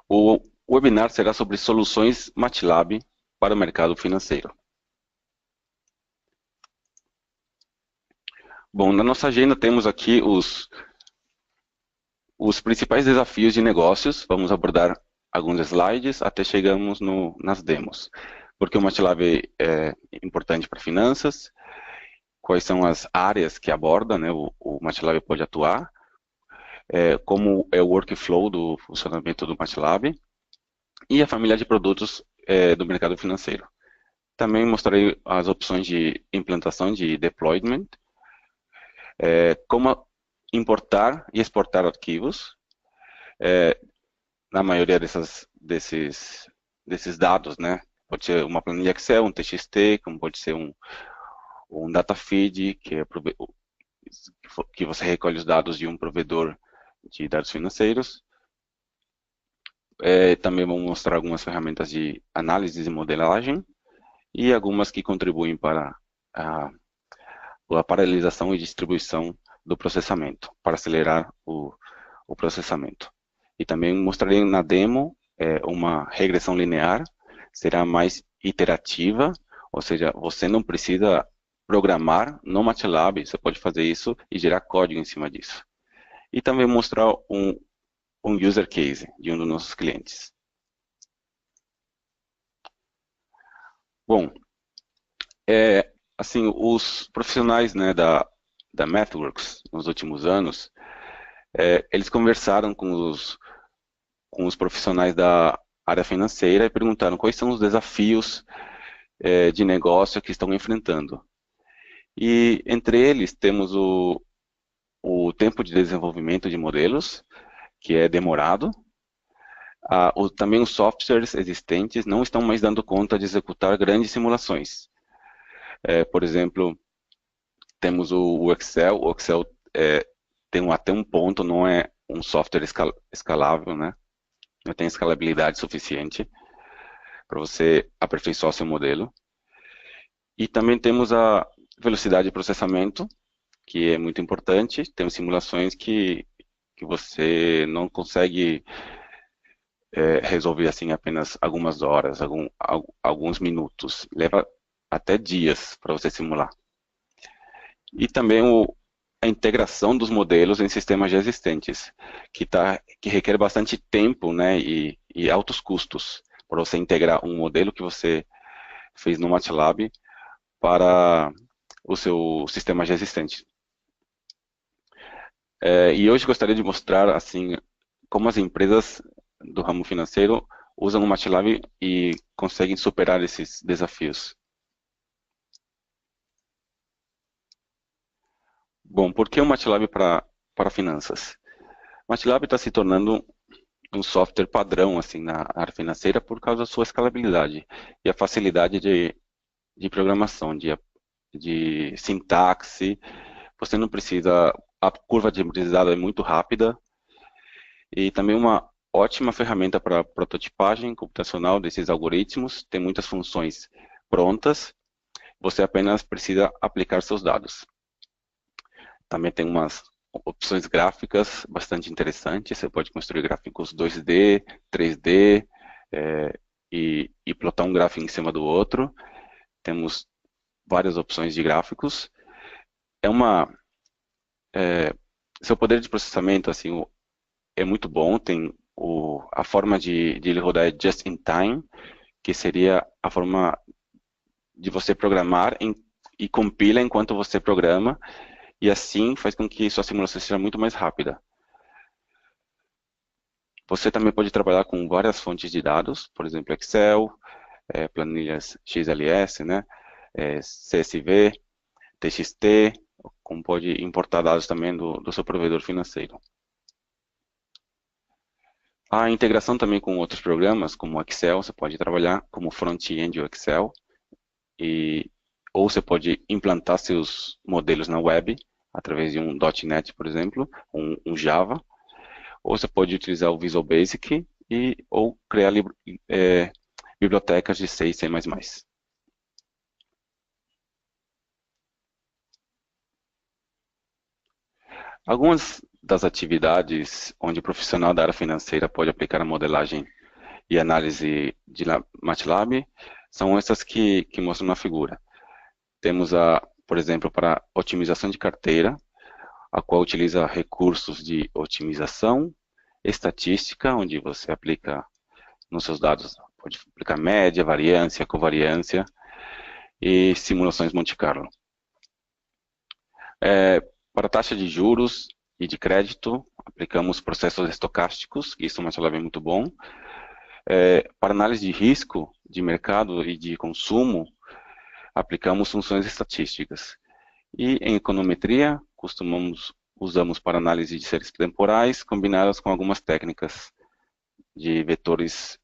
O webinar será sobre soluções MATLAB para o mercado financeiro. Bom, na nossa agenda temos aqui os principais desafios de negócios. Vamos abordar alguns slides até chegamos nas demos. Porque o MATLAB é importante para finanças, quais são as áreas que aborda, né, o MATLAB pode atuar, como é o workflow do funcionamento do MATLAB e a família de produtos do mercado financeiro. Também mostrarei as opções de implantação de deployment, como importar e exportar arquivos, na maioria desses dados, né? Pode ser uma planilha Excel, um TXT, como pode ser um data feed, que você recolhe os dados de um provedor de dados financeiros. Também vamos mostrar algumas ferramentas de análise e modelagem e algumas que contribuem para a paralelização e distribuição do processamento, para acelerar o processamento. E também mostrarei na demo uma regressão linear, será mais iterativa, ou seja, você não precisa programar no MATLAB, você pode fazer isso e gerar código em cima disso. E também mostrar um user case de um dos nossos clientes. Bom, assim, os profissionais, né, da MathWorks nos últimos anos, eles conversaram com os profissionais da área financeira e perguntaram quais são os desafios de negócio que estão enfrentando. E entre eles temos o tempo de desenvolvimento de modelos, que é demorado. Também os softwares existentes não estão mais dando conta de executar grandes simulações. Por exemplo, temos o Excel. O Excel tem até um ponto, não é um software escalável, né? Não tem escalabilidade suficiente para você aperfeiçoar seu modelo. E também temos a velocidade de processamento, que é muito importante. Temos simulações que você não consegue resolver assim apenas algumas horas, alguns minutos. Leva até dias para você simular. E também a integração dos modelos em sistemas já existentes, que requer bastante tempo, né, e altos custos para você integrar um modelo que você fez no MATLAB para o seu sistema já existente. E hoje gostaria de mostrar assim como as empresas do ramo financeiro usam o MATLAB e conseguem superar esses desafios. Bom, por que o MATLAB para finanças? O MATLAB está se tornando um software padrão assim na área financeira por causa da sua escalabilidade e a facilidade de programação, de sintaxe. Você não precisa, a curva de aprendizado é muito rápida e também uma ótima ferramenta para prototipagem computacional desses algoritmos. Tem muitas funções prontas, você apenas precisa aplicar seus dados. Também tem umas opções gráficas bastante interessantes. Você pode construir gráficos 2D, 3D e plotar um gráfico em cima do outro. Temos várias opções de gráficos. Seu poder de processamento assim é muito bom. Tem a forma de ele rodar é just in time, que seria a forma de você programar e compila enquanto você programa. E assim faz com que sua simulação seja muito mais rápida. Você também pode trabalhar com várias fontes de dados, por exemplo, Excel, planilhas XLS, né, CSV, TXT, como pode importar dados também do seu provedor financeiro. A integração também com outros programas, como o Excel, você pode trabalhar como front-end do Excel, ou você pode implantar seus modelos na web, através de um .NET, por exemplo, um Java, ou você pode utilizar o Visual Basic ou criar bibliotecas de C e C++. Algumas das atividades onde o profissional da área financeira pode aplicar a modelagem e análise de MATLAB são essas que mostram na figura. Temos, por exemplo, para otimização de carteira, a qual utiliza recursos de otimização, estatística, onde você aplica nos seus dados, pode aplicar média, variância, covariância e simulações Monte Carlo. Para taxa de juros e de crédito, aplicamos processos estocásticos, isso o MATLAB é muito bom. Para análise de risco de mercado e de consumo, aplicamos funções estatísticas. E em econometria, usamos para análise de séries temporais, combinadas com algumas técnicas de vetores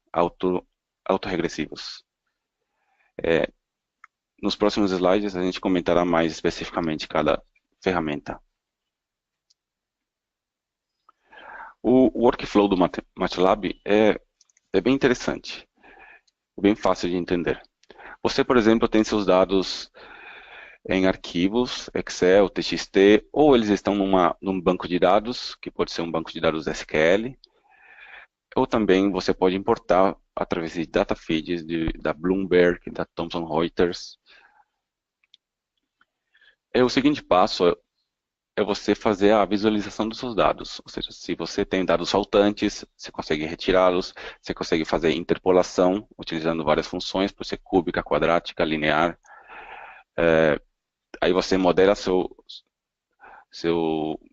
autorregressivos. Nos próximos slides, a gente comentará mais especificamente cada ferramenta. O workflow do MATLAB é bem interessante, bem fácil de entender. Você, por exemplo, tem seus dados em arquivos, Excel, TXT, ou eles estão num banco de dados, que pode ser um banco de dados SQL, ou também você pode importar através de data feeds da Bloomberg, da Thomson Reuters. O seguinte passo é você fazer a visualização dos seus dados, ou seja, se você tem dados faltantes, você consegue retirá-los, você consegue fazer interpolação, utilizando várias funções, pode ser cúbica, quadrática, linear. Aí você modela seu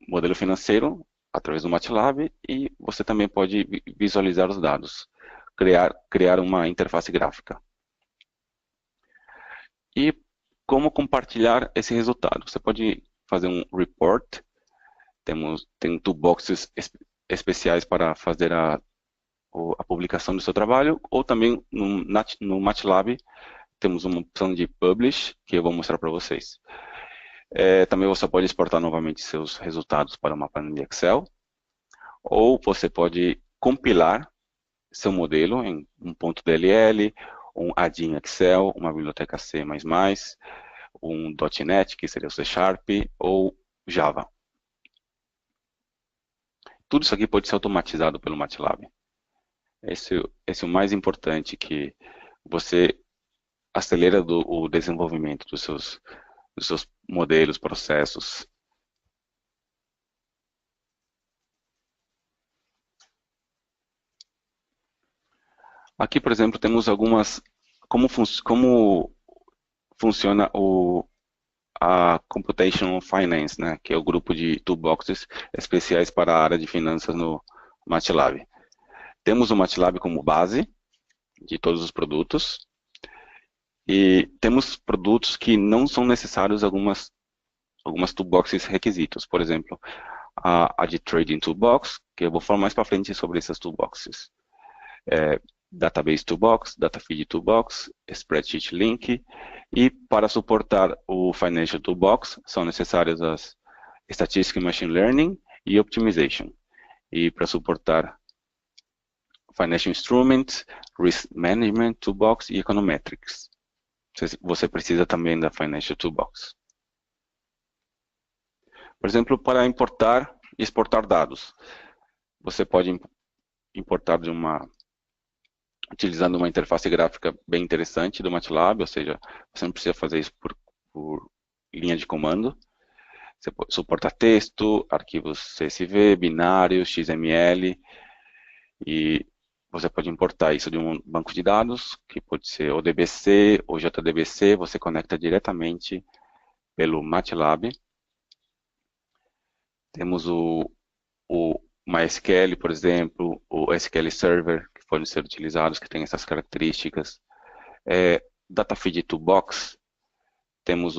modelo financeiro através do MATLAB e você também pode visualizar os dados, criar uma interface gráfica. E como compartilhar esse resultado? Você pode fazer um report, tem toolboxes especiais para fazer a publicação do seu trabalho, ou também no MATLAB temos uma opção de Publish, que eu vou mostrar para vocês. Também você pode exportar novamente seus resultados para uma planilha Excel, ou você pode compilar seu modelo em um .dll, um AD em Excel, uma biblioteca C++, um .NET, que seria o C Sharp, ou Java. Tudo isso aqui pode ser automatizado pelo MATLAB. Esse é o mais importante, que você acelera o desenvolvimento dos seus modelos, processos. Aqui, por exemplo, temos algumas... Como funciona a Computational Finance, né, que é o grupo de toolboxes especiais para a área de finanças no MATLAB. Temos o MATLAB como base de todos os produtos, e temos produtos que não são necessários algumas toolboxes requisitos. Por exemplo, a de Trading Toolbox, que eu vou falar mais para frente sobre essas toolboxes. Database Toolbox, Datafeed Toolbox, Spreadsheet Link, e para suportar o Financial Toolbox são necessárias as Statistics Machine Learning e Optimization. E para suportar Financial Instruments, Risk Management Toolbox e Econometrics. Você precisa também da Financial Toolbox. Por exemplo, para importar e exportar dados, você pode importar utilizando uma interface gráfica bem interessante do MATLAB, ou seja, você não precisa fazer isso por linha de comando. Você suporta texto, arquivos CSV, binários, XML, e você pode importar isso de um banco de dados, que pode ser ODBC ou JDBC, você conecta diretamente pelo MATLAB. Temos o MySQL, por exemplo, o SQL Server, que podem ser utilizados, que tem essas características. Datafeed Toolbox, temos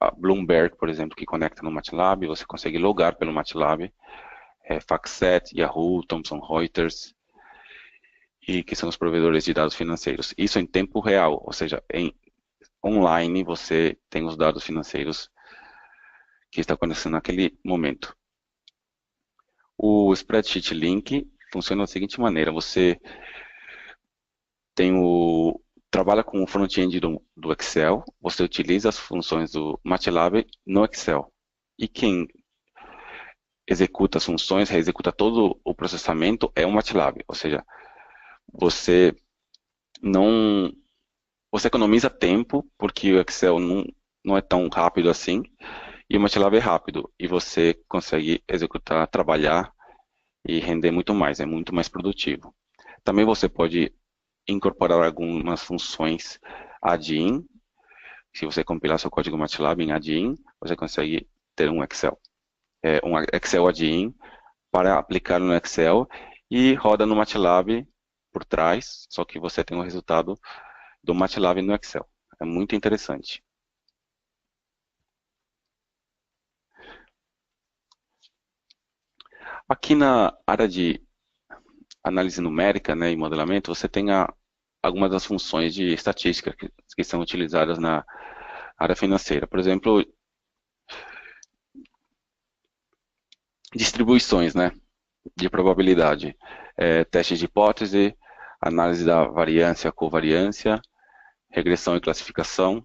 a Bloomberg, por exemplo, que conecta no MATLAB, você consegue logar pelo MATLAB. FactSet, Yahoo, Thomson Reuters, e que são os provedores de dados financeiros. Isso em tempo real, ou seja, online você tem os dados financeiros que está acontecendo naquele momento. O Spreadsheet Link funciona da seguinte maneira: você trabalha com o front-end do Excel, você utiliza as funções do MATLAB no Excel, e quem executa as funções, reexecuta todo o processamento é o MATLAB, ou seja, você não, você economiza tempo, porque o Excel não é tão rápido assim, e o MATLAB é rápido, e você consegue executar, trabalhar e render muito mais, é muito mais produtivo. Também você pode incorporar algumas funções add-in. Se você compilar seu código MATLAB em add-in, você consegue ter um Excel. Um Excel add-in para aplicar no Excel e roda no MATLAB por trás, só que você tem o resultado do MATLAB no Excel. É muito interessante. Aqui na área de análise numérica, né, e modelamento, você tem algumas das funções de estatística que são utilizadas na área financeira. Por exemplo, distribuições, né, de probabilidade, testes de hipótese, análise da variância, covariância, regressão e classificação,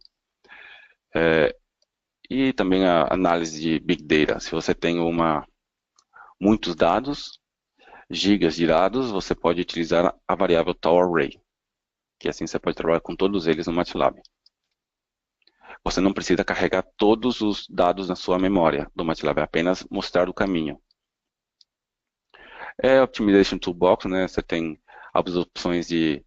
e também a análise de Big Data. Se você tem muitos dados, gigas de dados, você pode utilizar a variável tau array, que assim você pode trabalhar com todos eles no MATLAB. Você não precisa carregar todos os dados na sua memória do MATLAB, é apenas mostrar o caminho. Optimization Toolbox, né? Você tem as opções de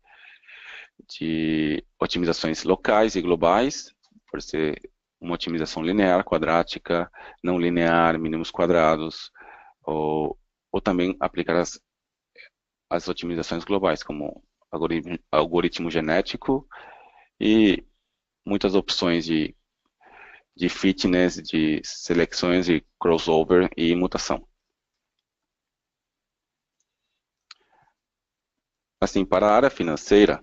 otimizações locais e globais, por ser uma otimização linear, quadrática, não linear, mínimos quadrados, ou também aplicar as otimizações globais, como algoritmo genético e muitas opções de fitness, de seleções de crossover e mutação. Assim, para a área financeira,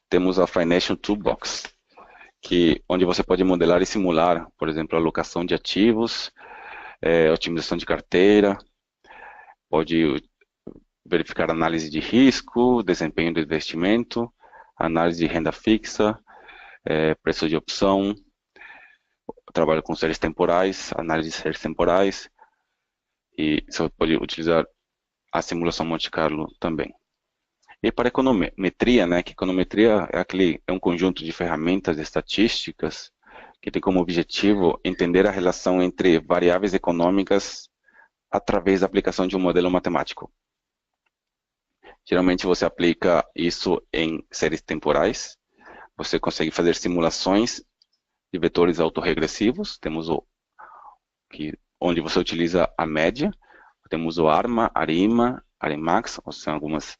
temos a Financial Toolbox, onde você pode modelar e simular, por exemplo, a alocação de ativos, otimização de carteira, pode verificar análise de risco, desempenho do investimento, análise de renda fixa, preço de opção, trabalho com séries temporais, análise de séries temporais, e você pode utilizar a simulação Monte Carlo também. E para econometria, né, que econometria é um conjunto de ferramentas estatísticas que tem como objetivo entender a relação entre variáveis econômicas através da aplicação de um modelo matemático. Geralmente você aplica isso em séries temporais, você consegue fazer simulações de vetores autorregressivos, temos onde você utiliza a média, temos o ARMA, ARIMA, ARIMAX, são alguns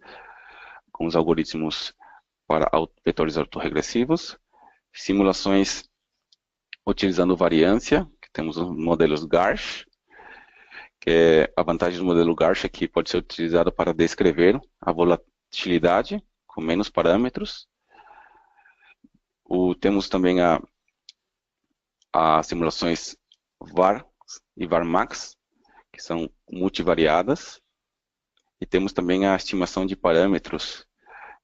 algoritmos para vetores autorregressivos, simulações utilizando variância, que temos os modelos Garch, a vantagem do modelo Garch é que pode ser utilizado para descrever a volatilidade com menos parâmetros. Temos também as simulações VAR e VARMAX, que são multivariadas, e temos também a estimação de parâmetros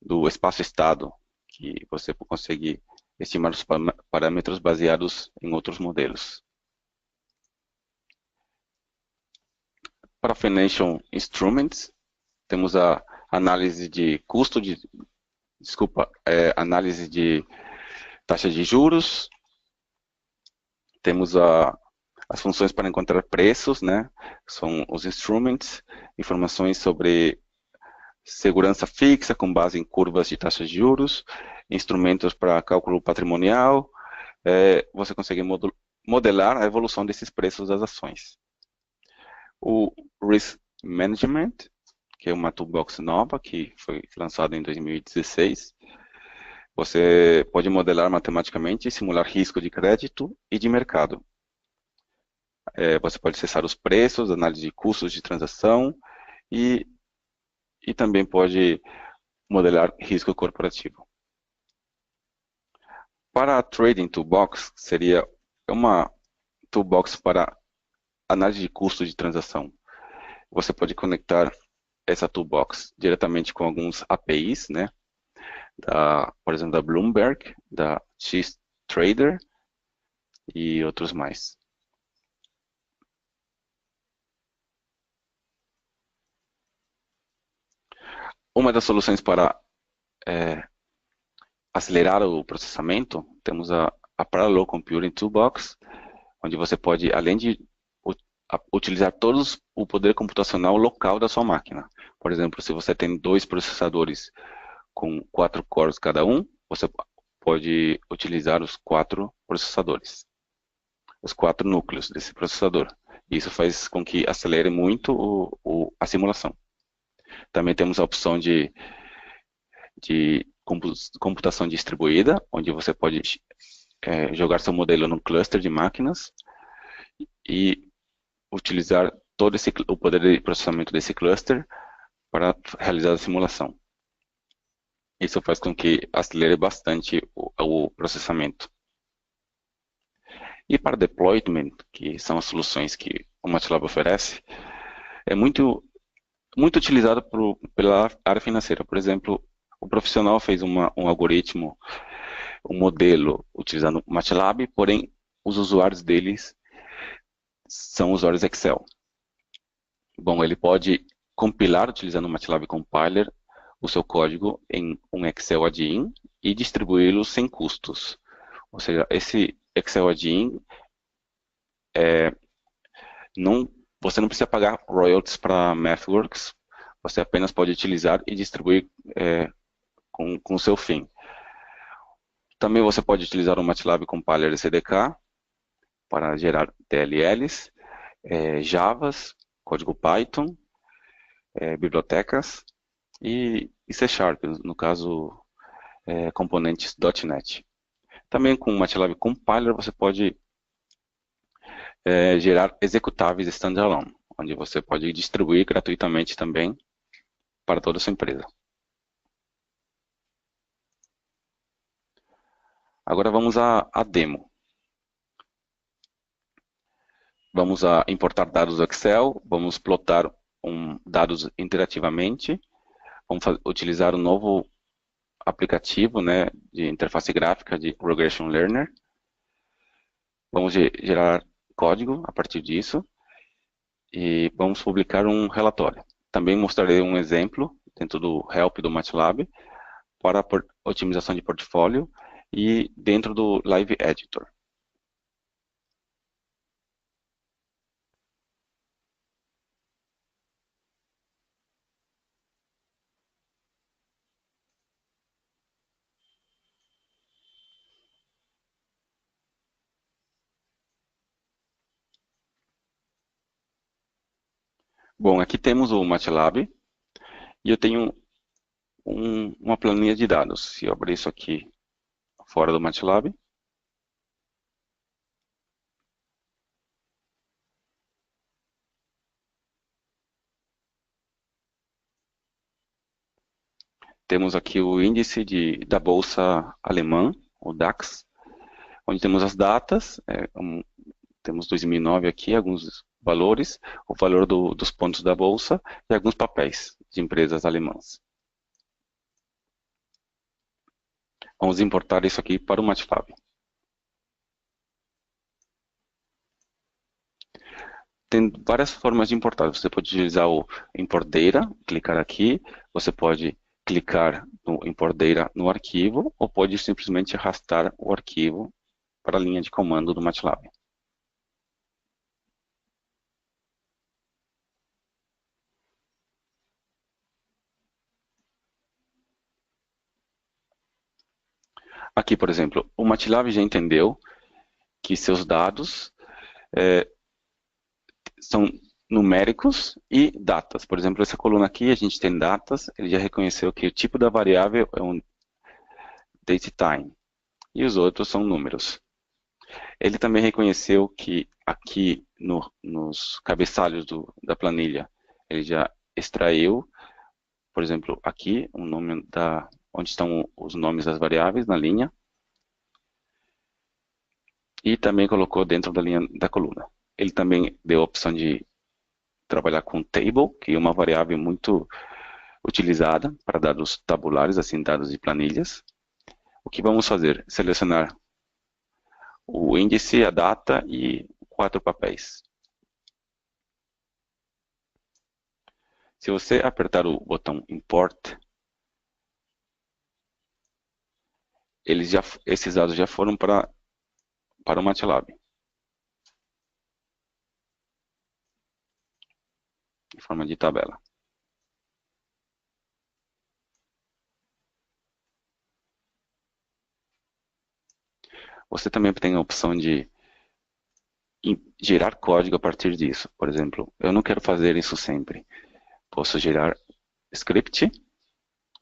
do espaço-estado, que você consegue estimar os parâmetros baseados em outros modelos. Para Financial Instruments, temos a análise de análise de taxa de juros, temos as funções para encontrar preços, né? São os instruments, informações sobre segurança fixa com base em curvas de taxas de juros, instrumentos para cálculo patrimonial, você consegue modelar a evolução desses preços das ações. O Risk Management, que é uma toolbox nova que foi lançada em 2016, você pode modelar matematicamente e simular risco de crédito e de mercado. Você pode acessar os preços, análise de custos de transação e também pode modelar risco corporativo. Para a Trading Toolbox, seria uma toolbox para análise de custo de transação. Você pode conectar essa toolbox diretamente com alguns APIs, né? Por exemplo, da Bloomberg, da Xtrader e outros mais. Uma das soluções para acelerar o processamento, temos a Parallel Computing Toolbox, onde você pode, além de utilizar todos o poder computacional local da sua máquina. Por exemplo, se você tem dois processadores com 4 cores cada um, você pode utilizar os 4 processadores, os 4 núcleos desse processador. Isso faz com que acelere muito a simulação. Também temos a opção de computação distribuída, onde você pode jogar seu modelo num cluster de máquinas e utilizar todo o poder de processamento desse cluster para realizar a simulação. Isso faz com que acelere bastante o processamento. E para deployment, que são as soluções que o MATLAB oferece, é muito utilizado pela área financeira. Por exemplo, o profissional fez um algoritmo, um modelo utilizando o MATLAB, porém os usuários deles são usuários Excel. Bom, ele pode compilar utilizando o MATLAB Compiler o seu código em um Excel add-in e distribuí-lo sem custos. Ou seja, esse Excel add-in você não precisa pagar royalties para MathWorks, você apenas pode utilizar e distribuir com o seu fim. Também você pode utilizar o MATLAB Compiler SDK para gerar DLLs, Javas, código Python, bibliotecas e C Sharp, no caso, componentes .NET. Também com o MATLAB Compiler você pode gerar executáveis standalone, onde você pode distribuir gratuitamente também para toda a sua empresa. Agora vamos à demo. Vamos importar dados do Excel, vamos plotar dados interativamente, vamos utilizar um novo aplicativo, né, de interface gráfica de Regression Learner. Vamos gerar código a partir disso e vamos publicar um relatório. Também mostrarei um exemplo dentro do Help do MATLAB para otimização de portfólio e dentro do Live Editor. Bom, aqui temos o MATLAB e eu tenho uma planilha de dados. Se eu abrir isso aqui fora do MATLAB, temos aqui o índice da Bolsa Alemã, o DAX, onde temos as datas, temos 2009 aqui, alguns valores, o valor dos pontos da Bolsa e alguns papéis de empresas alemãs. Vamos importar isso aqui para o MATLAB. Tem várias formas de importar. Você pode utilizar o Import Data, clicar aqui, você pode clicar no Import Data no arquivo, ou pode simplesmente arrastar o arquivo para a linha de comando do MATLAB. Aqui, por exemplo, o MATLAB já entendeu que seus dados são numéricos e datas. Por exemplo, essa coluna aqui, a gente tem datas, ele já reconheceu que o tipo da variável é um datetime, e os outros são números. Ele também reconheceu que aqui nos cabeçalhos da planilha, ele já extraiu, por exemplo, aqui, um nome onde estão os nomes das variáveis na linha, e também colocou dentro da linha da coluna. Ele também deu a opção de trabalhar com table, que é uma variável muito utilizada para dados tabulares, assim, dados de planilhas. O que vamos fazer? Selecionar o índice, a data e 4 papéis. Se você apertar o botão Import, esses dados já foram para o MATLAB, em forma de tabela. Você também tem a opção de gerar código a partir disso. Por exemplo, eu não quero fazer isso sempre. Posso gerar script,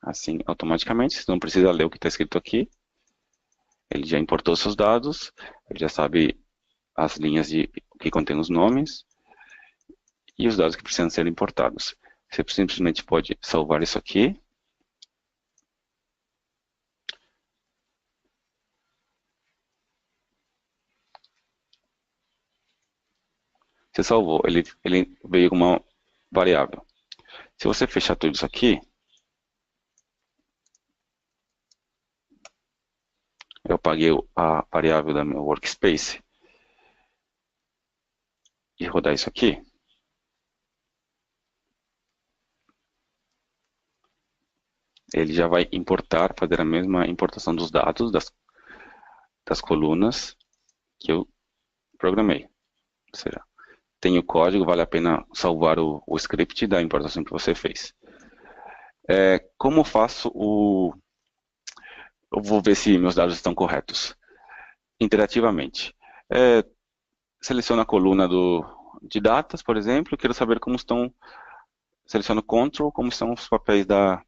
assim, automaticamente. Você não precisa ler o que está escrito aqui. Ele já importou seus dados, ele já sabe as linhas que contém os nomes e os dados que precisam ser importados. Você simplesmente pode salvar isso aqui. Você salvou, ele veio com uma variável. Se você fechar tudo isso aqui, eu apaguei a variável da meu workspace e rodar isso aqui, ele já vai importar, fazer a mesma importação dos dados das colunas que eu programei. Ou seja, tem o código, vale a pena salvar o script da importação que você fez. Como faço eu vou ver se meus dados estão corretos. Interativamente. Seleciono a coluna de datas, por exemplo, quero saber como estão, seleciono Control, como estão os papéis da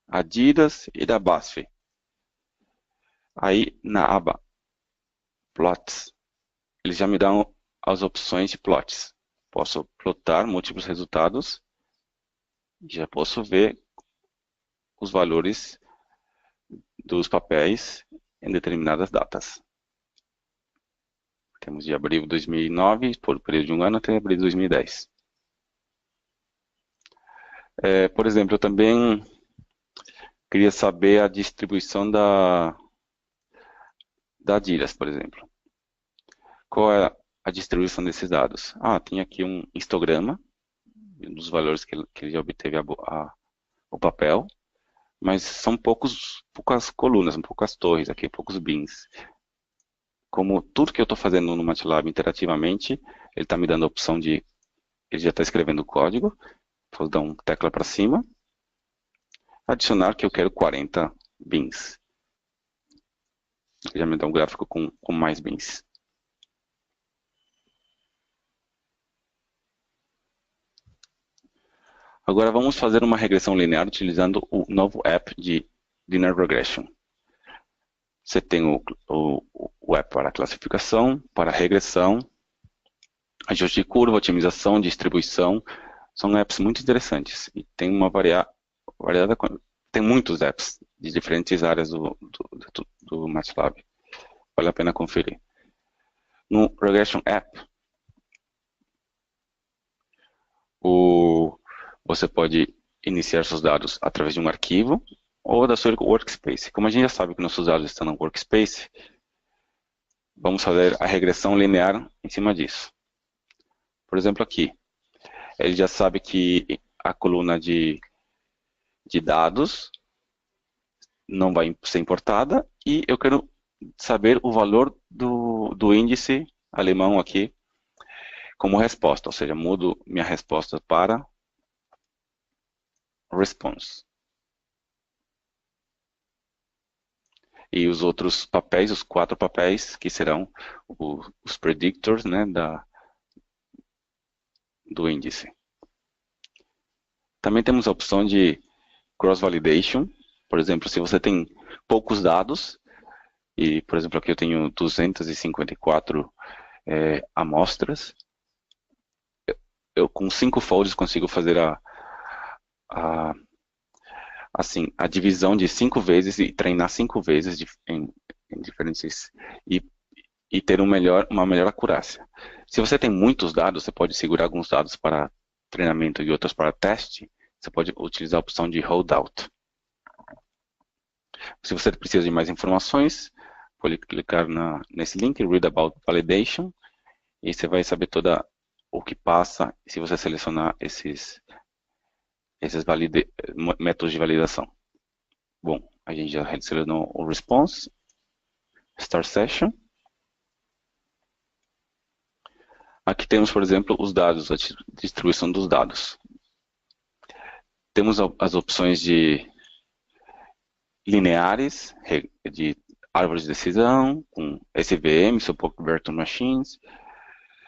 Adidas e da BASF. Aí, na aba Plots, eles já me dão as opções de plots. Posso plotar múltiplos resultados e já posso ver os valores dos papéis em determinadas datas. Temos de abril de 2009, por período de um ano, até abril de 2010. Por exemplo, eu também queria saber a distribuição da Adidas, por exemplo. Qual é a distribuição desses dados? Tem aqui um histograma dos valores que ele já obteve o papel, mas são poucas colunas, poucas torres aqui, poucos bins. Como tudo que eu estou fazendo no MATLAB interativamente, ele está me dando a opção de, ele já está escrevendo o código, vou dar uma tecla para cima, adicionar que eu quero 40 bins. Ele já me dá um gráfico com mais bins. Agora vamos fazer uma regressão linear utilizando o novo app de Linear Regression. Você tem o app para classificação, para regressão, ajuste de curva, otimização, distribuição. São apps muito interessantes e tem uma variedade, tem muitos apps de diferentes áreas do MATLAB. Vale a pena conferir. No Regression App, você pode iniciar seus dados através de um arquivo ou da sua workspace. Como a gente já sabe que nossos dados estão no workspace, vamos fazer a regressão linear em cima disso. Por exemplo, aqui, ele já sabe que a coluna de dados não vai ser importada e eu quero saber o valor do índice alemão aqui como resposta, ou seja, mudo minha resposta para response. E os outros papéis, os 4 papéis, que serão os predictors, né, do índice. Também temos a opção de cross-validation. Por exemplo, se você tem poucos dados, e por exemplo aqui eu tenho 254 amostras, eu com 5 folds consigo fazer a divisão de 5 vezes e treinar 5 vezes em diferentes e ter uma melhor acurácia. Se você tem muitos dados, você pode segurar alguns dados para treinamento e outros para teste, você pode utilizar a opção de holdout. Se você precisa de mais informações, pode clicar nesse link, Read About Validation, e você vai saber o que passa se você selecionar esses métodos de validação. Bom, a gente já selecionou o response Start Session. Aqui temos, por exemplo, os dados, a distribuição dos dados. Temos as opções de lineares, de árvores de decisão, com SVM, Support Virtual Machines,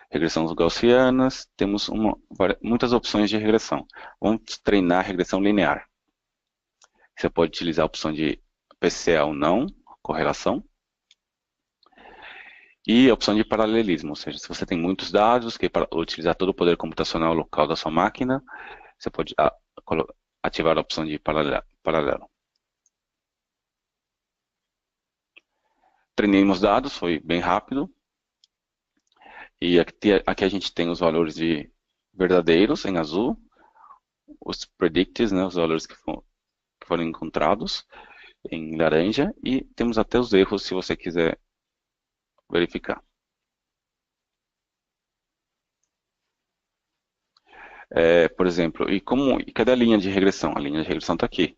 regressões gaussianas, temos muitas opções de regressão. Vamos treinar regressão linear. Você pode utilizar a opção de PCA ou não, correlação, e a opção de paralelismo, ou seja, se você tem muitos dados, quer utilizar todo o poder computacional local da sua máquina, você pode ativar a opção de paralelo. Treinamos dados, foi bem rápido. E aqui a gente tem os valores de verdadeiros em azul, os predicted, né, os valores que foram encontrados em laranja, e temos até os erros se você quiser verificar. Por exemplo, e cadê a linha de regressão? A linha de regressão está aqui.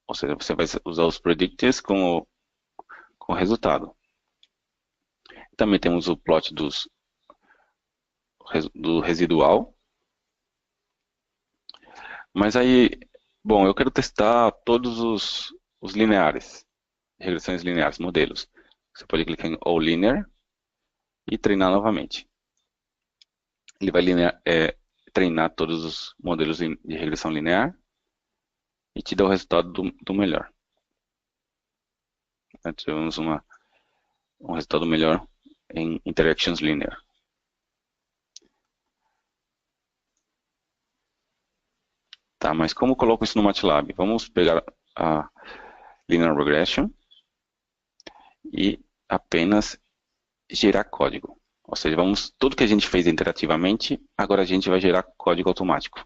Ou seja, você vai usar os predictors com o resultado. Também temos o plot do residual. Mas aí, bom, eu quero testar todos os lineares, regressões lineares, modelos. Você pode clicar em All Linear e treinar novamente. Ele vai treinar todos os modelos de regressão linear e te dá o resultado do melhor. Então, tivemos um resultado melhor em Interactions Linear. Tá, mas como eu coloco isso no MATLAB? Vamos pegar a Linear Regression e apenas gerar código. Ou seja, tudo que a gente fez interativamente, agora a gente vai gerar código automático.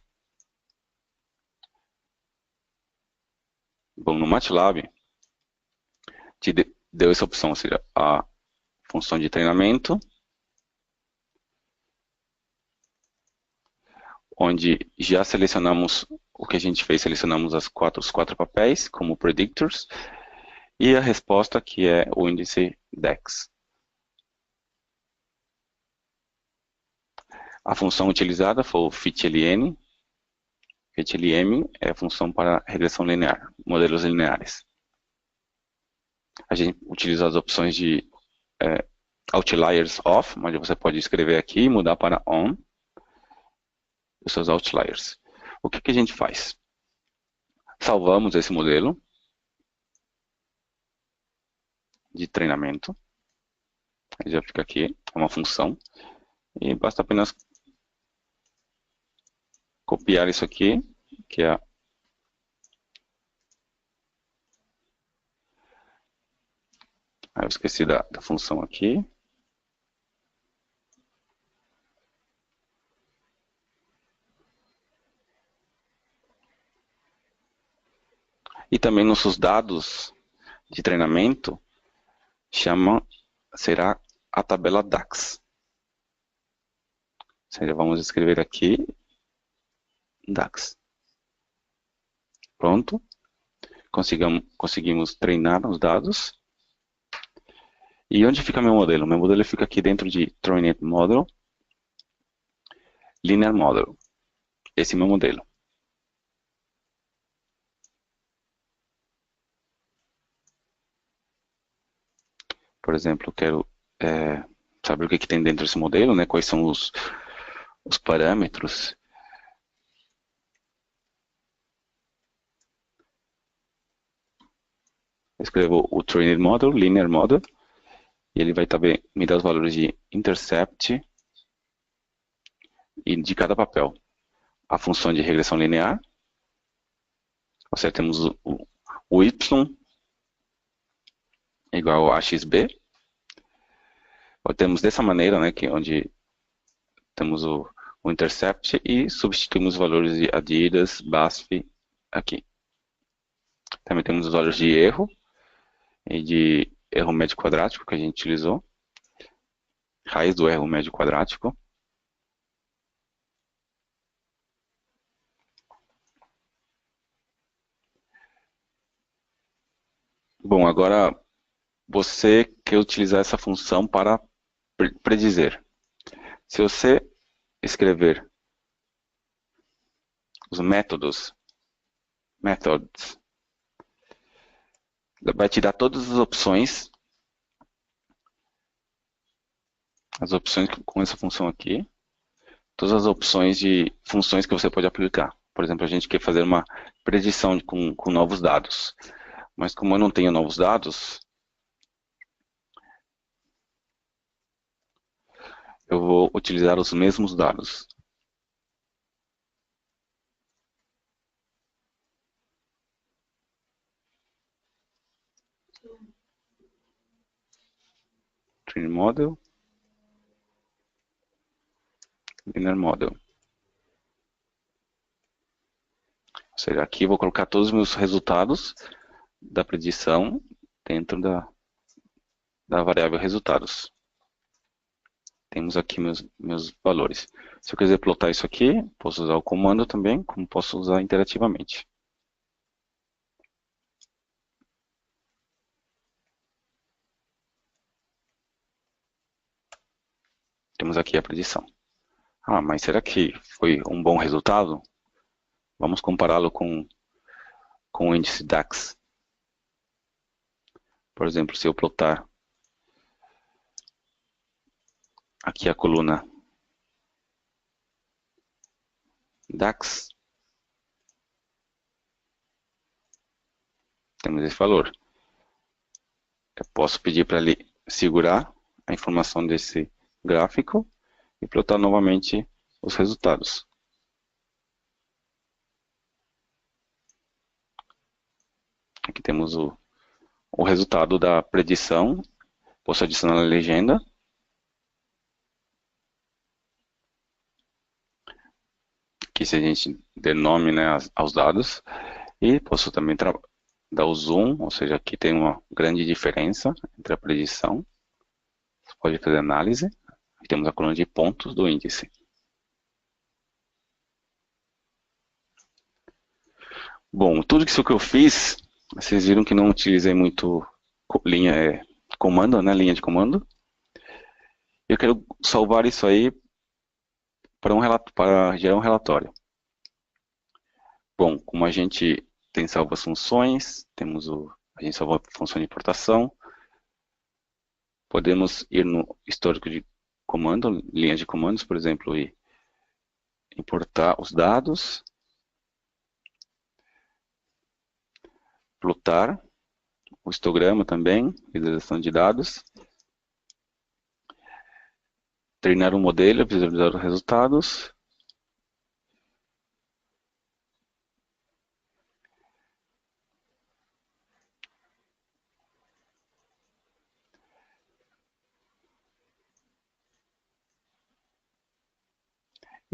Bom, no MATLAB, te deu essa opção, ou seja, a função de treinamento, onde já selecionamos o que a gente fez, selecionamos os quatro papéis como predictors, e a resposta que é o índice DEX. A função utilizada foi o fitln. Fitlm é a função para regressão linear, modelos lineares. A gente utiliza as opções de outliers off, onde você pode escrever aqui e mudar para on os seus outliers. O que a gente faz? Salvamos esse modelo de treinamento. Ele já fica aqui, é uma função. E basta apenas copiar isso aqui, que é eu esqueci da função aqui. E também nossos dados de treinamento será a tabela DAX. Ou seja, vamos escrever aqui DAX. Pronto. Conseguimos treinar os dados. E onde fica meu modelo? Meu modelo fica aqui dentro de Trained Model, Linear Model. Esse é meu modelo. Por exemplo, eu quero saber o que tem dentro desse modelo, né? Quais são os parâmetros. Eu escrevo o Trained Model, Linear Model, e ele vai também me dar os valores de intercept e de cada papel. A função de regressão linear, ou seja, temos o y igual a xb. Temos dessa maneira, né, onde temos o intercept e substituímos os valores de Adidas, BASF aqui. Também temos os valores de erro e de erro médio quadrático que a gente utilizou. Raiz do erro médio quadrático. Bom, agora você quer utilizar essa função para predizer. Se você escrever os methods, vai te dar todas as opções com essa função aqui, todas as opções de funções que você pode aplicar. Por exemplo, a gente quer fazer uma predição com novos dados. Mas como eu não tenho novos dados, eu vou utilizar os mesmos dados. Training Model, Linear Model. Ou seja, aqui eu vou colocar todos os meus resultados da predição dentro da variável resultados. Temos aqui meus valores. Se eu quiser plotar isso aqui, posso usar o comando também, como posso usar interativamente. Temos aqui a predição. Ah, mas será que foi um bom resultado? Vamos compará-lo com o índice DAX. Por exemplo, se eu plotar aqui a coluna DAX, temos esse valor. Eu posso pedir para ele segurar a informação desse gráfico e plotar novamente os resultados. Aqui temos o resultado da predição. Posso adicionar a legenda. Aqui se a gente der nome, né, aos dados. E posso também dar o zoom, ou seja, aqui tem uma grande diferença entre a predição. Você pode fazer análise. Aqui temos a coluna de pontos do índice. Bom, tudo isso que eu fiz, vocês viram que não utilizei muito comando, né, linha de comando. Eu quero salvar isso aí para gerar um relatório. Bom, como a gente tem salvo as funções, a gente salvou a função de importação, podemos ir no histórico de comando, linha de comandos, por exemplo, e importar os dados, plotar o histograma também, visualização de dados, treinar um modelo, visualizar os resultados.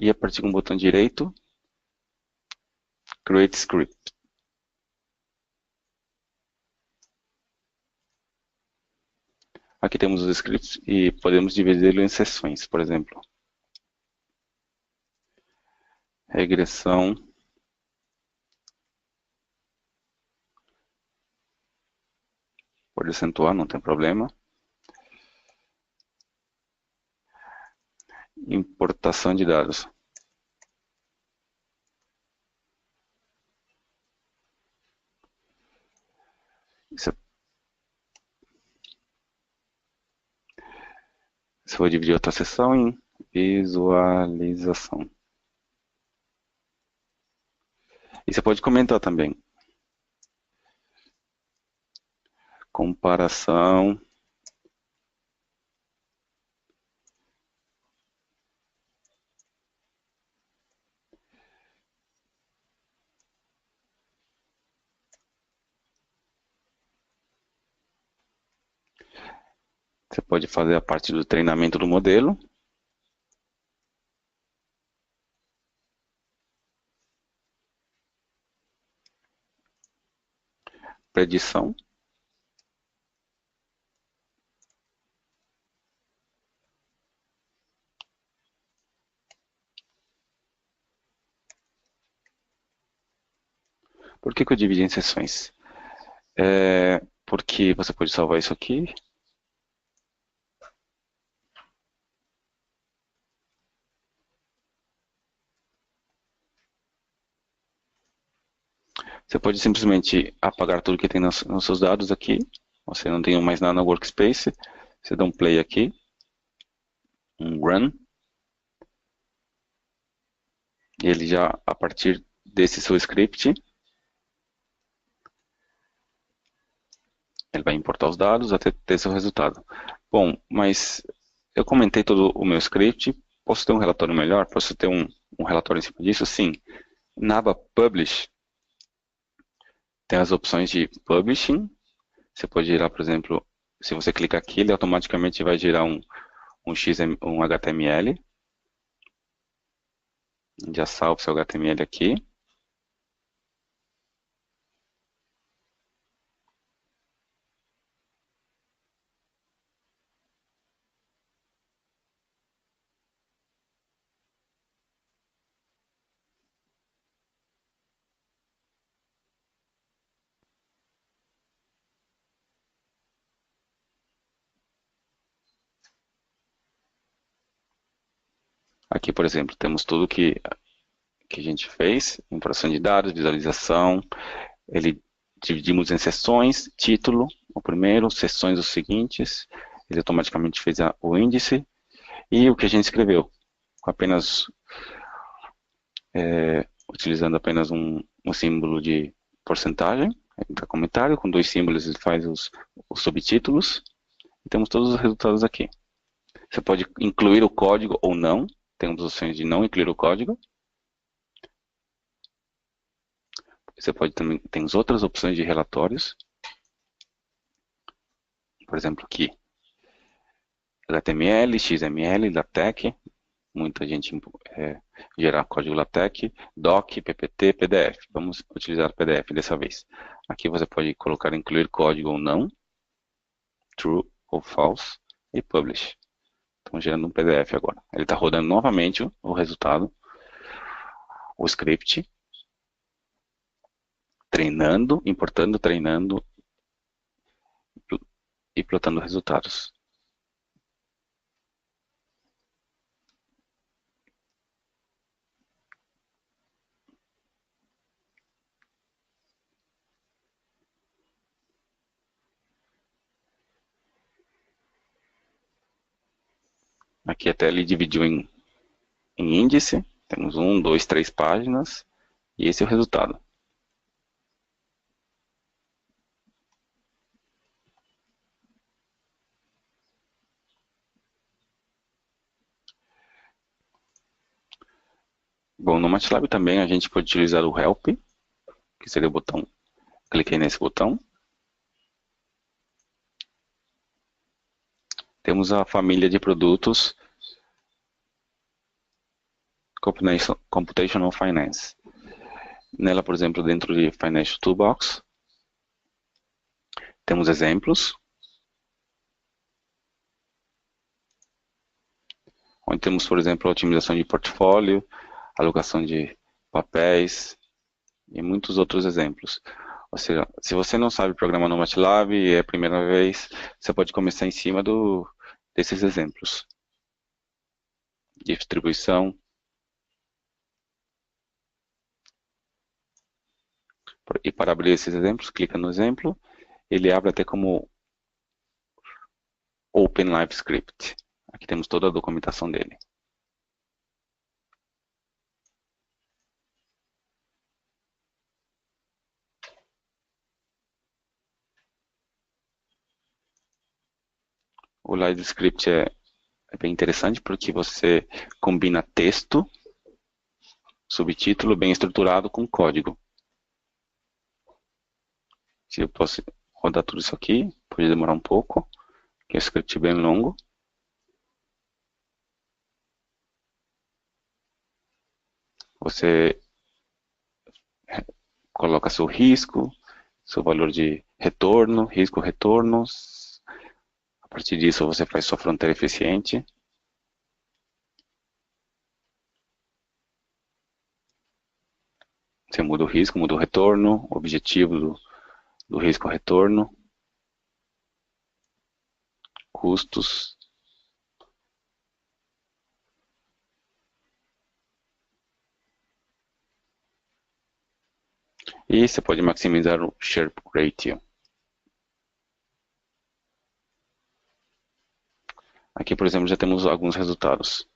E a partir do botão direito, Create Script. Aqui temos os scripts e podemos dividi-lo em seções, por exemplo. Regressão. Pode acentuar, não tem problema. Importação de dados. Você vou dividir outra seção em visualização. E você pode comentar também. Comparação. Você pode fazer a parte do treinamento do modelo. Predição. Por que eu dividi em seções? porque você pode salvar isso aqui. Você pode simplesmente apagar tudo que tem nos seus dados aqui. Você não tem mais nada no workspace. Você dá um play aqui, um run, e ele já, a partir desse seu script, ele vai importar os dados até ter seu resultado. Bom, mas eu comentei todo o meu script. Posso ter um relatório melhor? Posso ter um relatório em cima disso? Sim. Na aba Publish, tem as opções de Publishing. Você pode gerar, por exemplo, se você clicar aqui, ele automaticamente vai gerar um HTML. Já salva o seu HTML aqui. Aqui, por exemplo, temos tudo que a gente fez, importação de dados, visualização. Ele dividimos em seções, título, o primeiro, seções os seguintes. Ele automaticamente fez o índice e o que a gente escreveu, com apenas utilizando apenas um símbolo de porcentagem, para comentário, com dois símbolos ele faz os subtítulos, e temos todos os resultados aqui. Você pode incluir o código ou não, temos opções de não incluir o código. Você pode também, tem outras opções de relatórios, por exemplo aqui, HTML, XML, LaTeX, muita gente gerar código LaTeX, Doc, PPT, PDF. Vamos utilizar o PDF dessa vez. Aqui você pode colocar incluir código ou não, true ou false, e publish. Estamos gerando um PDF agora. Ele está rodando novamente o resultado, o script, treinando, importando, treinando e plotando resultados. Aqui até ele dividiu em índice. Temos 1, 2, 3 páginas. E esse é o resultado. Bom, no MATLAB também a gente pode utilizar o Help, que seria o botão. Cliquei nesse botão. Temos a família de produtos Computational Finance. Nela, por exemplo, dentro de Financial Toolbox, temos exemplos, onde temos, por exemplo, a otimização de portfólio, alocação de papéis e muitos outros exemplos. Ou seja, se você não sabe programar no MATLAB e é a primeira vez, você pode começar em cima desses exemplos. Distribuição. E para abrir esses exemplos, clica no exemplo, ele abre até como OpenLiveScript. Aqui temos toda a documentação dele. O LiveScript é bem interessante porque você combina texto, subtítulo bem estruturado com código. Se eu posso rodar tudo isso aqui, pode demorar um pouco, que é um script bem longo. Você coloca seu risco, seu valor de retorno, risco, retornos. A partir disso você faz sua fronteira eficiente. Você muda o risco, muda o retorno, o objetivo do risco retorno. custos. E você pode maximizar o Sharpe Ratio. Aqui, por exemplo, já temos alguns resultados.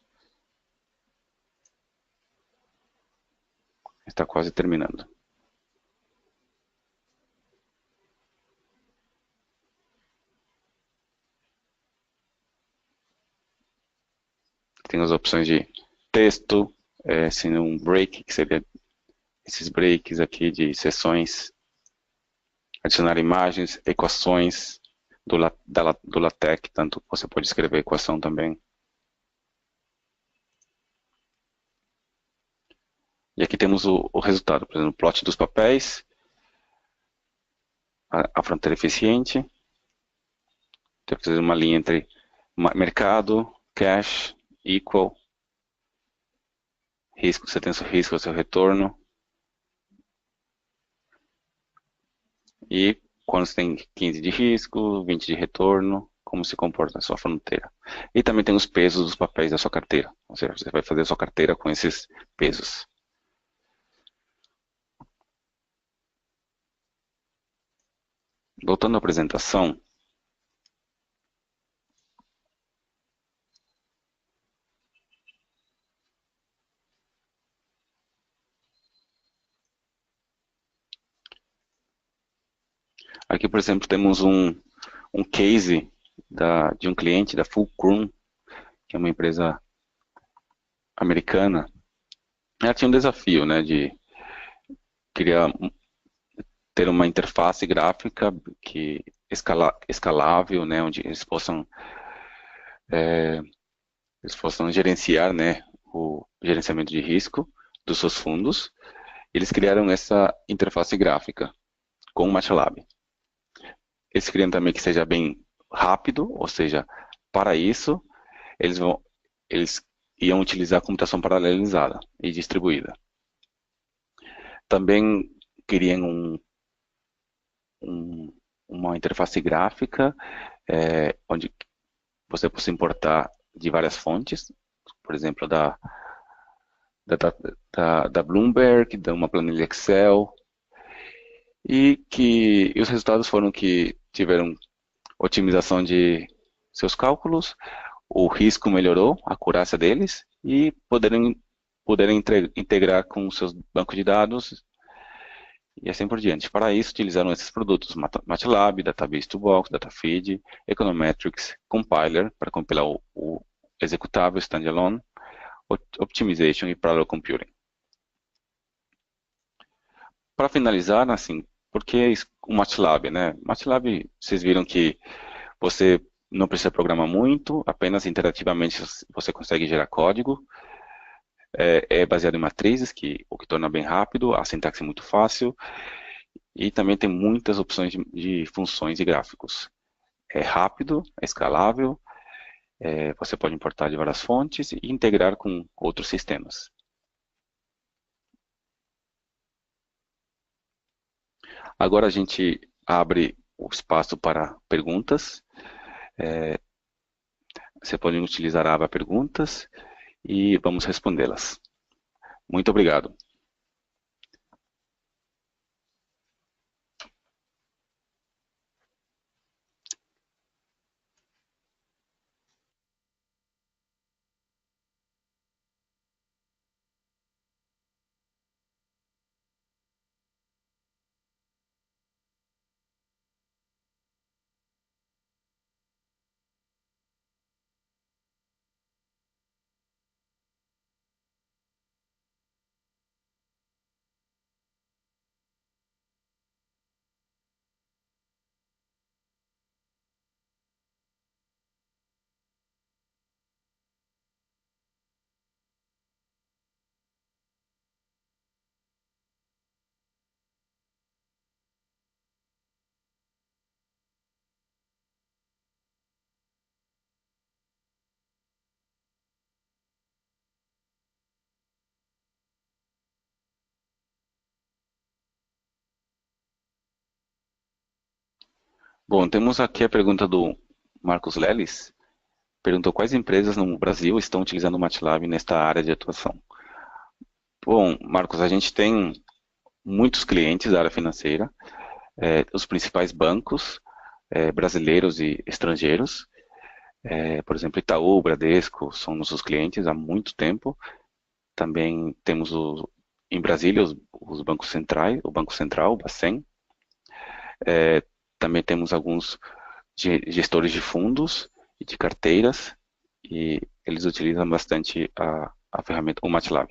Está quase terminando. Tem as opções de texto, sendo um break, que seria esses breaks aqui de sessões, adicionar imagens, equações do LaTeX, tanto você pode escrever equação também. E aqui temos o resultado, por exemplo, o plot dos papéis, a fronteira eficiente, tem que fazer uma linha entre mercado, cash, equal, risco, você tem seu risco, seu retorno, e quando você tem 15 de risco, 20 de retorno, como se comporta a sua fronteira. E também tem os pesos dos papéis da sua carteira, ou seja, você vai fazer a sua carteira com esses pesos. Voltando à apresentação, aqui, por exemplo, temos um case de um cliente da Fulcrum, que é uma empresa americana. Ela tinha um desafio, né, de criar, ter uma interface gráfica que escalável, né, onde eles possam gerenciar, né, o gerenciamento de risco dos seus fundos. Eles criaram essa interface gráfica com o MATLAB. Eles queriam também que seja bem rápido, ou seja, para isso eles eles iam utilizar a computação paralelizada e distribuída. Também queriam um, uma interface gráfica onde você possa importar de várias fontes, por exemplo, da Bloomberg, de uma planilha Excel, e os resultados foram que tiveram otimização de seus cálculos, o risco melhorou, a acurácia deles, e poderem integrar com seus bancos de dados e assim por diante. Para isso, utilizaram esses produtos, MATLAB, Database Toolbox, Datafeed, Econometrics, Compiler, para compilar o executável standalone, Optimization e Parallel Computing. Para finalizar, assim, por que o MATLAB, né? MATLAB, vocês viram que você não precisa programar muito, apenas interativamente você consegue gerar código. É baseado em matrizes, o que torna bem rápido, a sintaxe é muito fácil, e também tem muitas opções de funções e gráficos. É rápido, é escalável, você pode importar de várias fontes e integrar com outros sistemas. Agora a gente abre o espaço para perguntas. Você pode utilizar a aba perguntas e vamos respondê-las. Muito obrigado. Bom, temos aqui a pergunta do Marcos Leles, perguntou quais empresas no Brasil estão utilizando o MATLAB nesta área de atuação. Bom, Marcos, a gente tem muitos clientes da área financeira, os principais bancos brasileiros e estrangeiros, por exemplo, Itaú, Bradesco, são nossos clientes há muito tempo. Também temos em Brasília os bancos centrais, o Banco Central, o Bacen. Também temos alguns gestores de fundos e de carteiras, e eles utilizam bastante a ferramenta, o MATLAB.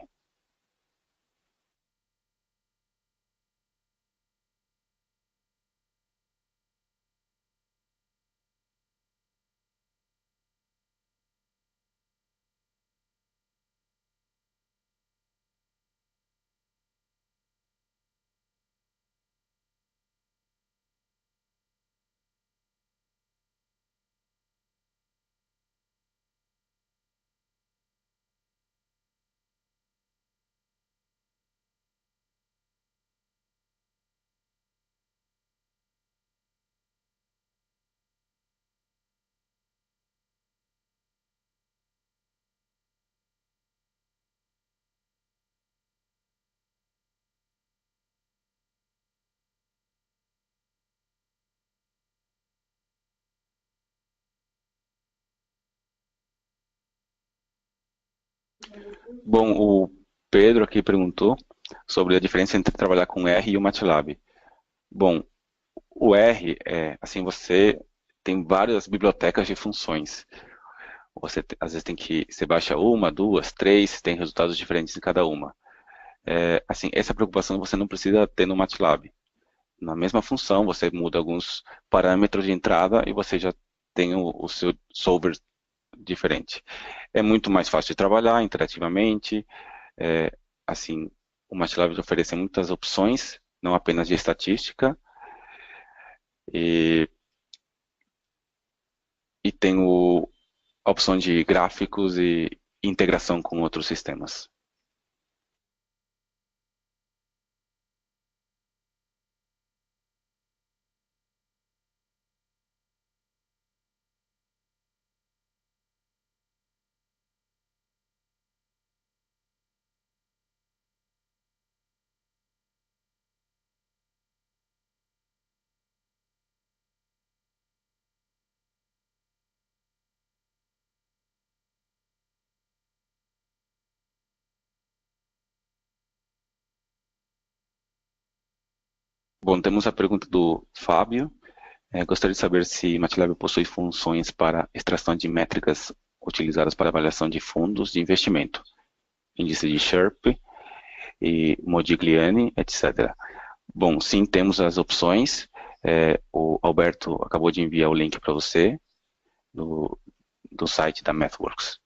Bom, o Pedro aqui perguntou sobre a diferença entre trabalhar com R e o MATLAB. Bom, o R assim, você tem várias bibliotecas de funções. Às vezes você baixa uma, duas, três, tem resultados diferentes em cada uma. Assim, essa preocupação você não precisa ter no MATLAB. Na mesma função, você muda alguns parâmetros de entrada e você já tem o seu solver diferente. É muito mais fácil de trabalhar interativamente. É, assim, o MATLAB oferece muitas opções, não apenas de estatística, e, e tem a opção de gráficos e integração com outros sistemas. Bom, temos a pergunta do Fábio. Gostaria de saber se MATLAB possui funções para extração de métricas utilizadas para avaliação de fundos de investimento, índice de Sharpe e Modigliani, etc. Bom, sim, temos as opções. O Alberto acabou de enviar o link para você do, do site da MathWorks.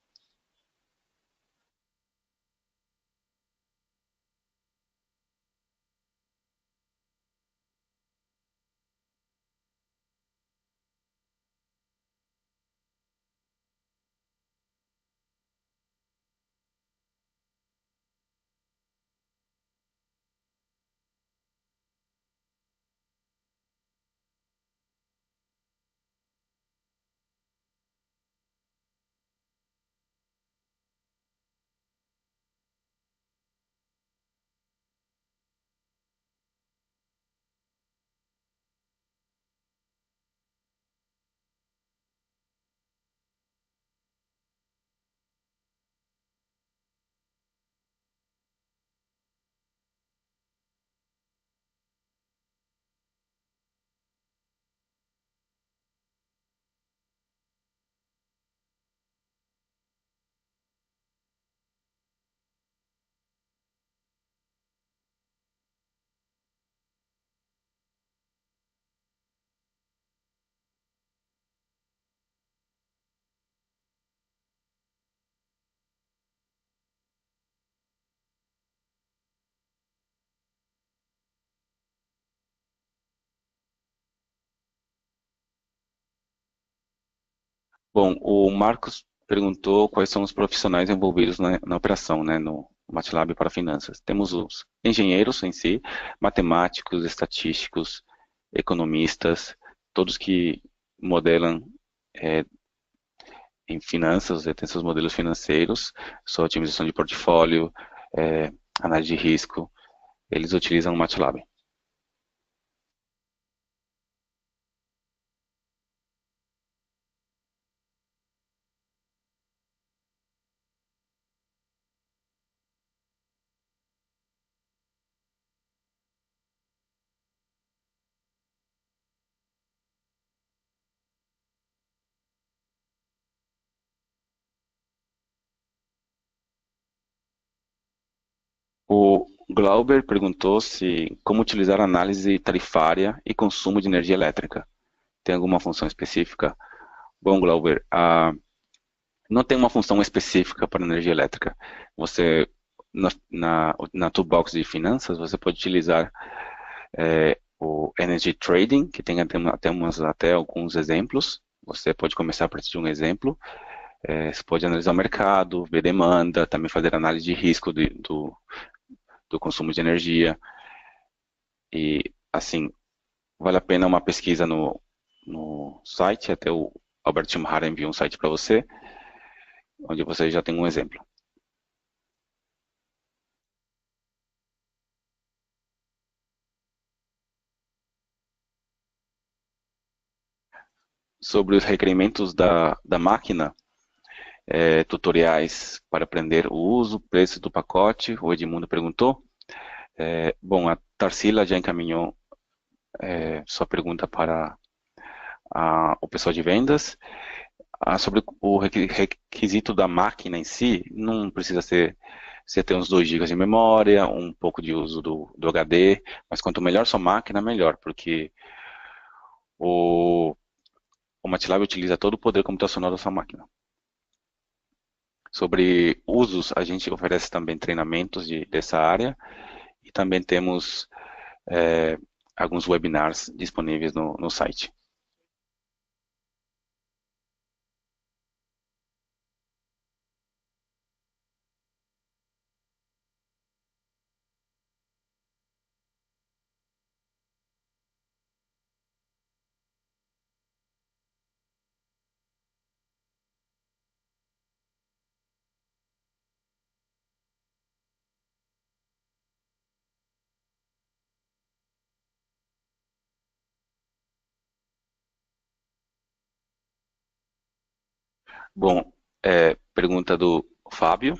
Bom, o Marcos perguntou quais são os profissionais envolvidos na operação, né, no MATLAB para finanças. Temos os engenheiros em si, matemáticos, estatísticos, economistas, todos que modelam em finanças, tem seus modelos financeiros, sua otimização de portfólio, é, análise de risco, eles utilizam o MATLAB. O Glauber perguntou se como utilizar análise tarifária e consumo de energia elétrica. Tem alguma função específica? Bom, Glauber, não tem uma função específica para energia elétrica. Você, na toolbox de finanças, você pode utilizar o Energy Trading, que tem até alguns exemplos. Você pode começar a partir de um exemplo. Você pode analisar o mercado, ver demanda, também fazer análise de risco do consumo de energia. E, assim, vale a pena uma pesquisa no site, até o Albert Schumhara enviou um site para você, onde você já tem um exemplo. Sobre os requerimentos da máquina, tutoriais para aprender o uso, preço do pacote, o Edmundo perguntou. Bom, a Tarsila já encaminhou sua pergunta para o pessoal de vendas. Sobre o requisito da máquina em si, não precisa ser você ter uns 2 GB de memória, um pouco de uso do HD, mas quanto melhor sua máquina, melhor, porque o, o MATLAB utiliza todo o poder computacional da sua máquina. Sobre usos, a gente oferece também treinamentos dessa área e também temos alguns webinars disponíveis no site. Bom, pergunta do Fábio.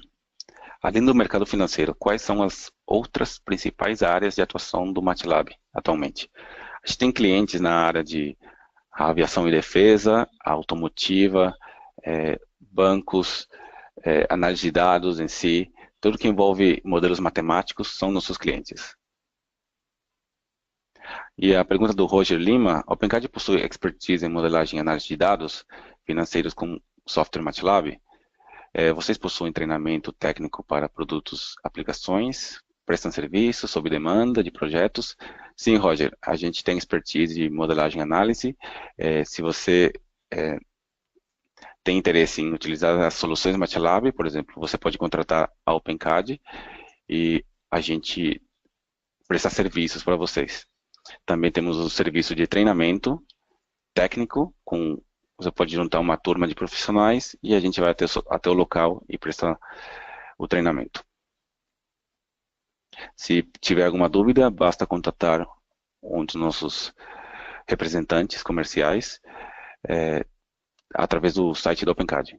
Além do mercado financeiro, quais são as outras principais áreas de atuação do MATLAB atualmente? A gente tem clientes na área de aviação e defesa, automotiva, bancos, análise de dados em si, tudo que envolve modelos matemáticos são nossos clientes. E a pergunta do Roger Lima, a OpenCAD possui expertise em modelagem e análise de dados financeiros com software MATLAB? Vocês possuem treinamento técnico para produtos, aplicações, prestam serviços sob demanda de projetos? Sim, Roger, a gente tem expertise de modelagem e análise. Se você tem interesse em utilizar as soluções MATLAB, por exemplo, você pode contratar a OpenCAD e a gente prestar serviços para vocês. Também temos o serviço de treinamento técnico, você pode juntar uma turma de profissionais e a gente vai até o local e prestar o treinamento. Se tiver alguma dúvida, basta contatar um dos nossos representantes comerciais através do site da OpenCAD.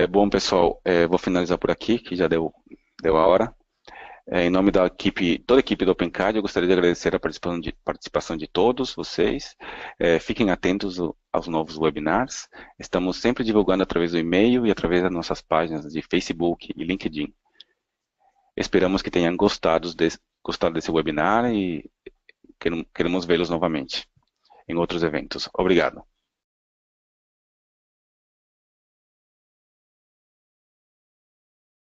Bom, pessoal, vou finalizar por aqui, que já deu a hora. Em nome da equipe, toda a equipe do OpenCAD, eu gostaria de agradecer a participação de todos vocês. Fiquem atentos aos novos webinars. Estamos sempre divulgando através do e-mail e através das nossas páginas de Facebook e LinkedIn. Esperamos que tenham gostado gostado desse webinar e queremos vê-los novamente em outros eventos. Obrigado.